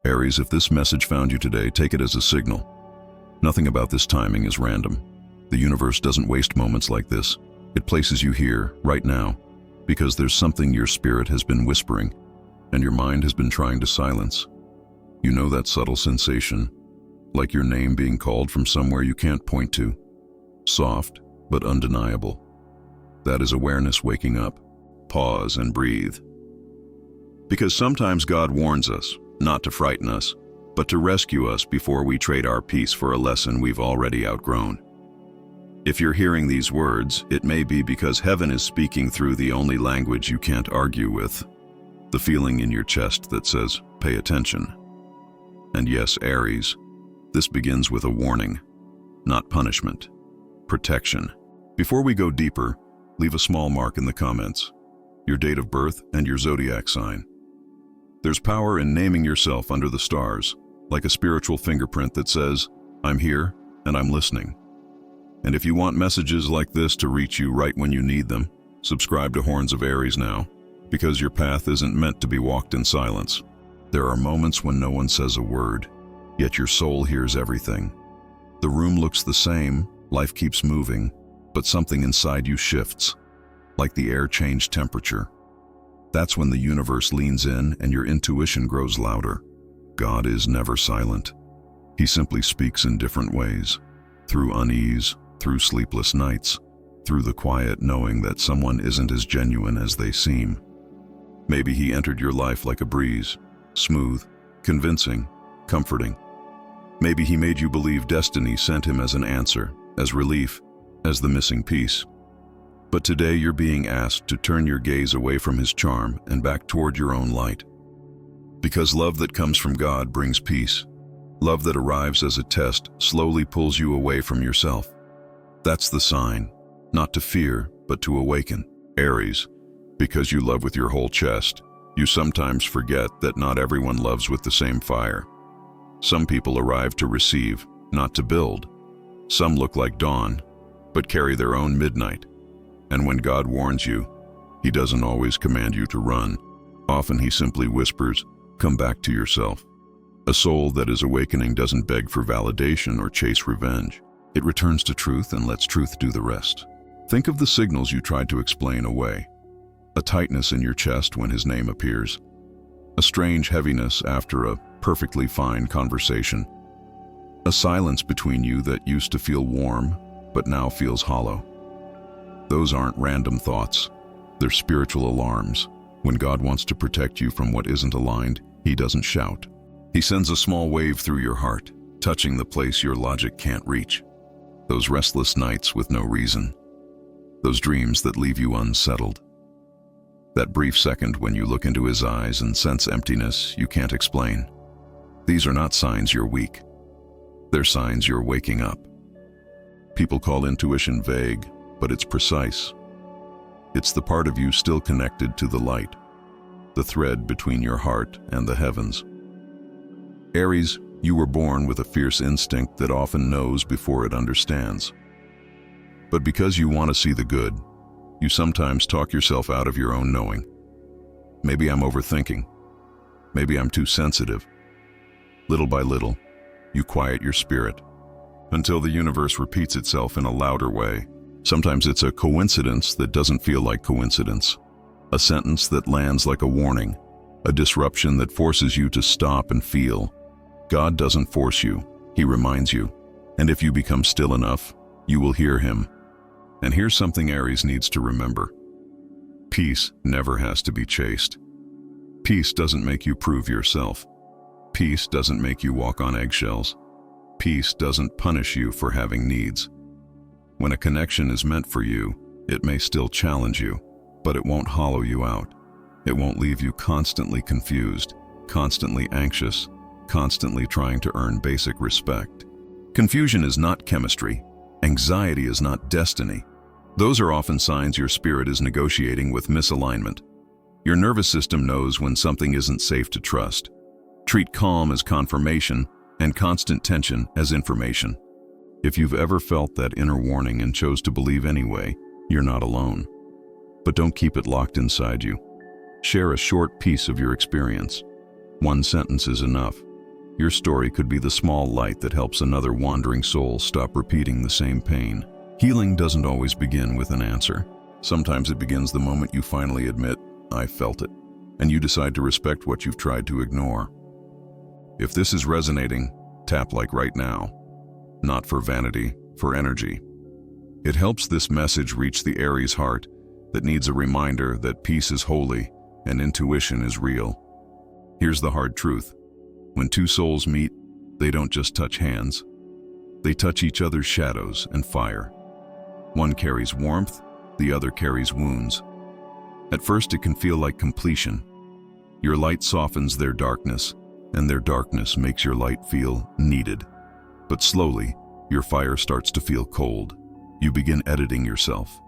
Aries, if this message found you today, take it as a signal. Nothing about this timing is random. The universe doesn't waste moments like this. It places you here, right now, because there's something your spirit has been whispering, and your mind has been trying to silence. You know that subtle sensation, like your name being called from somewhere you can't point to. Soft, but undeniable. That is awareness waking up. Pause and breathe. Because sometimes God warns us, not to frighten us, but to rescue us before we trade our peace for a lesson we've already outgrown. If you're hearing these words, it may be because heaven is speaking through the only language you can't argue with, the feeling in your chest that says, pay attention. And yes, Aries, this begins with a warning, not punishment, protection. Before we go deeper, leave a small mark in the comments, your date of birth and your zodiac sign. There's power in naming yourself under the stars, like a spiritual fingerprint that says, I'm here and I'm listening. And if you want messages like this to reach you right when you need them, subscribe to Horns of Aries now, because your path isn't meant to be walked in silence. There are moments when no one says a word, yet your soul hears everything. The room looks the same, life keeps moving, but something inside you shifts, like the air changed temperature. That's when the universe leans in and your intuition grows louder. God is never silent. He simply speaks in different ways, through unease, through sleepless nights, through the quiet knowing that someone isn't as genuine as they seem. Maybe he entered your life like a breeze, smooth, convincing, comforting. Maybe he made you believe destiny sent him as an answer, as relief, as the missing piece. But today you're being asked to turn your gaze away from his charm and back toward your own light. Because love that comes from God brings peace. Love that arrives as a test slowly pulls you away from yourself. That's the sign, not to fear, but to awaken. Aries, because you love with your whole chest, you sometimes forget that not everyone loves with the same fire. Some people arrive to receive, not to build. Some look like dawn, but carry their own midnight. And when God warns you, he doesn't always command you to run. Often he simply whispers, come back to yourself. A soul that is awakening doesn't beg for validation or chase revenge. It returns to truth and lets truth do the rest. Think of the signals you tried to explain away. A tightness in your chest when his name appears. A strange heaviness after a perfectly fine conversation. A silence between you that used to feel warm, but now feels hollow. Those aren't random thoughts. They're spiritual alarms. When God wants to protect you from what isn't aligned, he doesn't shout. He sends a small wave through your heart, touching the place your logic can't reach. Those restless nights with no reason. Those dreams that leave you unsettled. That brief second when you look into his eyes and sense emptiness you can't explain. These are not signs you're weak. They're signs you're waking up. People call intuition vague, but it's precise. It's the part of you still connected to the light, the thread between your heart and the heavens. Aries, you were born with a fierce instinct that often knows before it understands. But because you want to see the good, you sometimes talk yourself out of your own knowing. Maybe I'm overthinking. Maybe I'm too sensitive. Little by little, you quiet your spirit, until the universe repeats itself in a louder way. Sometimes it's a coincidence that doesn't feel like coincidence. A sentence that lands like a warning. A disruption that forces you to stop and feel. God doesn't force you, he reminds you. And if you become still enough, you will hear him. And here's something Aries needs to remember. Peace never has to be chased. Peace doesn't make you prove yourself. Peace doesn't make you walk on eggshells. Peace doesn't punish you for having needs. When a connection is meant for you, it may still challenge you, but it won't hollow you out. It won't leave you constantly confused, constantly anxious, constantly trying to earn basic respect. Confusion is not chemistry. Anxiety is not destiny. Those are often signs your spirit is negotiating with misalignment. Your nervous system knows when something isn't safe to trust. Treat calm as confirmation and constant tension as information. If you've ever felt that inner warning and chose to believe anyway, you're not alone. But don't keep it locked inside you. Share a short piece of your experience. One sentence is enough. Your story could be the small light that helps another wandering soul stop repeating the same pain. Healing doesn't always begin with an answer. Sometimes it begins the moment you finally admit, "I felt it," and you decide to respect what you've tried to ignore. If this is resonating, tap like right now. Not for vanity, for energy. It helps this message reach the Aries heart that needs a reminder that peace is holy and intuition is real. Here's the hard truth. When two souls meet, they don't just touch hands. They touch each other's shadows and fire. One carries warmth, the other carries wounds. At first it can feel like completion. Your light softens their darkness, and their darkness makes your light feel needed. But slowly, your fire starts to feel cold. You begin editing yourself.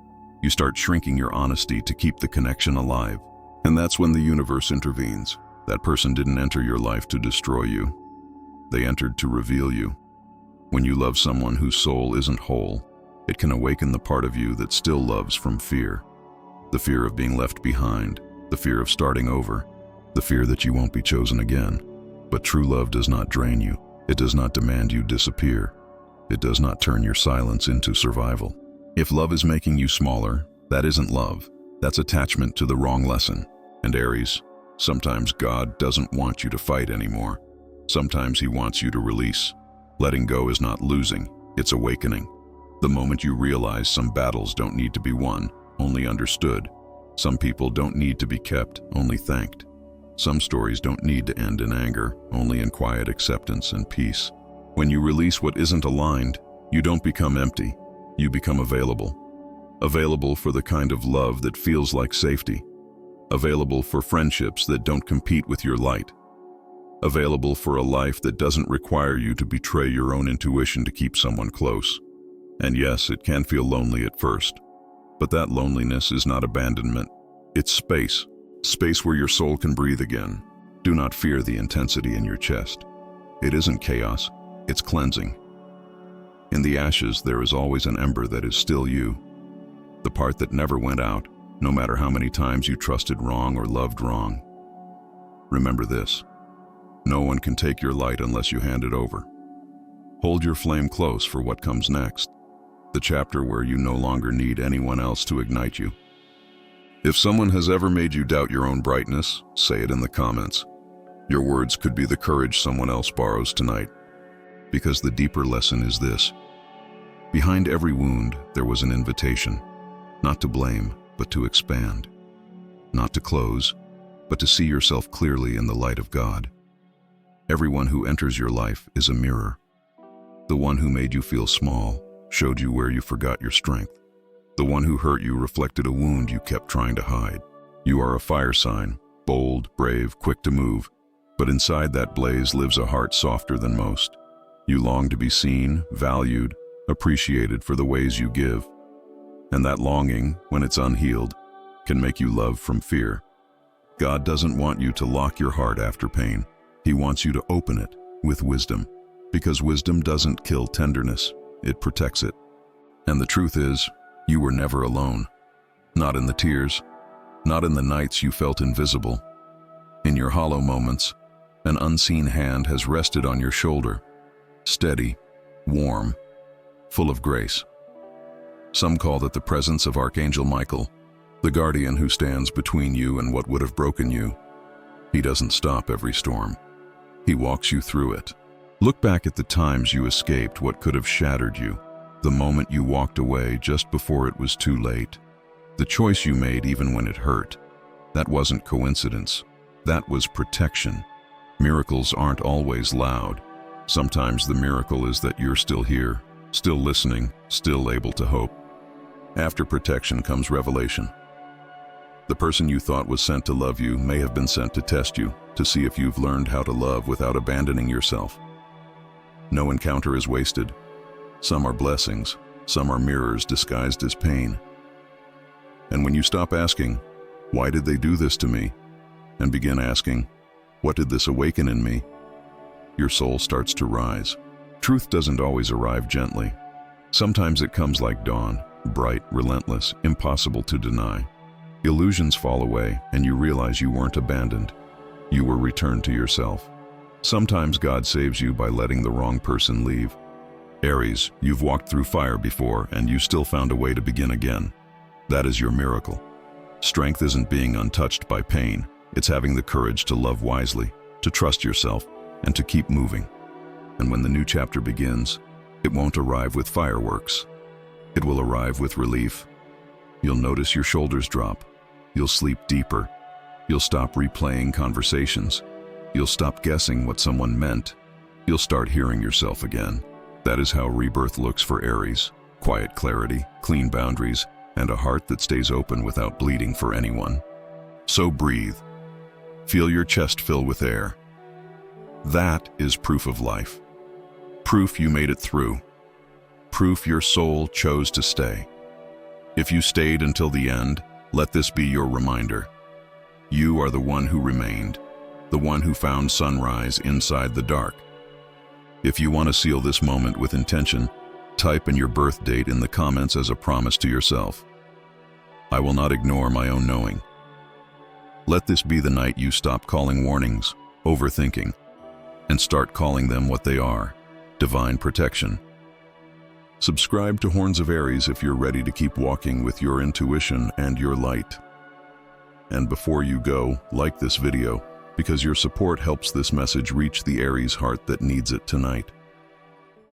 You start shrinking your honesty to keep the connection alive. And that's when the universe intervenes. That person didn't enter your life to destroy you. They entered to reveal you. When you love someone whose soul isn't whole, it can awaken the part of you that still loves from fear. The fear of being left behind, the fear of starting over, the fear that you won't be chosen again. But true love does not drain you. It does not demand you disappear. It does not turn your silence into survival. If love is making you smaller, that isn't love. That's attachment to the wrong lesson. And Aries, sometimes God doesn't want you to fight anymore. Sometimes He wants you to release. Letting go is not losing, it's awakening. The moment you realize some battles don't need to be won, only understood. Some people don't need to be kept, only thanked. Some stories don't need to end in anger, only in quiet acceptance and peace. When you release what isn't aligned, you don't become empty, you become available. Available for the kind of love that feels like safety. Available for friendships that don't compete with your light. Available for a life that doesn't require you to betray your own intuition to keep someone close. And yes, it can feel lonely at first. But that loneliness is not abandonment. It's space. Space where your soul can breathe again. Do not fear the intensity in your chest. It isn't chaos, it's cleansing. In the ashes, there is always an ember that is still you. The part that never went out, no matter how many times you trusted wrong or loved wrong. Remember this. No one can take your light unless you hand it over. Hold your flame close for what comes next. The chapter where you no longer need anyone else to ignite you. If someone has ever made you doubt your own brightness, say it in the comments. Your words could be the courage someone else borrows tonight. Because the deeper lesson is this. Behind every wound, there was an invitation. Not to blame, but to expand. Not to close, but to see yourself clearly in the light of God. Everyone who enters your life is a mirror. The one who made you feel small showed you where you forgot your strength. The one who hurt you reflected a wound you kept trying to hide. You are a fire sign, bold, brave, quick to move, but inside that blaze lives a heart softer than most. You long to be seen, valued, appreciated for the ways you give. And that longing, when it's unhealed, can make you love from fear. God doesn't want you to lock your heart after pain. He wants you to open it with wisdom, because wisdom doesn't kill tenderness, it protects it. And the truth is, you were never alone. Not in the tears, not in the nights you felt invisible. In your hollow moments, an unseen hand has rested on your shoulder, steady, warm, full of grace. Some call that the presence of Archangel Michael, the guardian who stands between you and what would have broken you. He doesn't stop every storm. He walks you through it. Look back at the times you escaped what could have shattered you, the moment you walked away just before it was too late, the choice you made even when it hurt. That wasn't coincidence. That was protection. Miracles aren't always loud. Sometimes the miracle is that you're still here, still listening, still able to hope. After protection comes revelation. The person you thought was sent to love you may have been sent to test you, to see if you've learned how to love without abandoning yourself. No encounter is wasted. Some are blessings, some are mirrors disguised as pain. And when you stop asking, "Why did they do this to me?" and begin asking, "What did this awaken in me?" your soul starts to rise. Truth doesn't always arrive gently. Sometimes it comes like dawn, bright, relentless, impossible to deny. Illusions fall away, and you realize you weren't abandoned. You were returned to yourself. Sometimes God saves you by letting the wrong person leave. Aries, you've walked through fire before and you still found a way to begin again. That is your miracle. Strength isn't being untouched by pain. It's having the courage to love wisely, to trust yourself, and to keep moving. And when the new chapter begins, it won't arrive with fireworks. It will arrive with relief. You'll notice your shoulders drop. You'll sleep deeper. You'll stop replaying conversations. You'll stop guessing what someone meant. You'll start hearing yourself again. That is how rebirth looks for Aries. Quiet clarity, clean boundaries, and a heart that stays open without bleeding for anyone. So breathe. Feel your chest fill with air. That is proof of life. Proof you made it through. Proof your soul chose to stay. If you stayed until the end, let this be your reminder. You are the one who remained, the one who found sunrise inside the dark. If you want to seal this moment with intention, type in your birth date in the comments as a promise to yourself. I will not ignore my own knowing. Let this be the night you stop calling warnings overthinking and start calling them what they are, divine protection. Subscribe to Horns of Aries if you're ready to keep walking with your intuition and your light. And before you go, like this video, because your support helps this message reach the Aries heart that needs it tonight.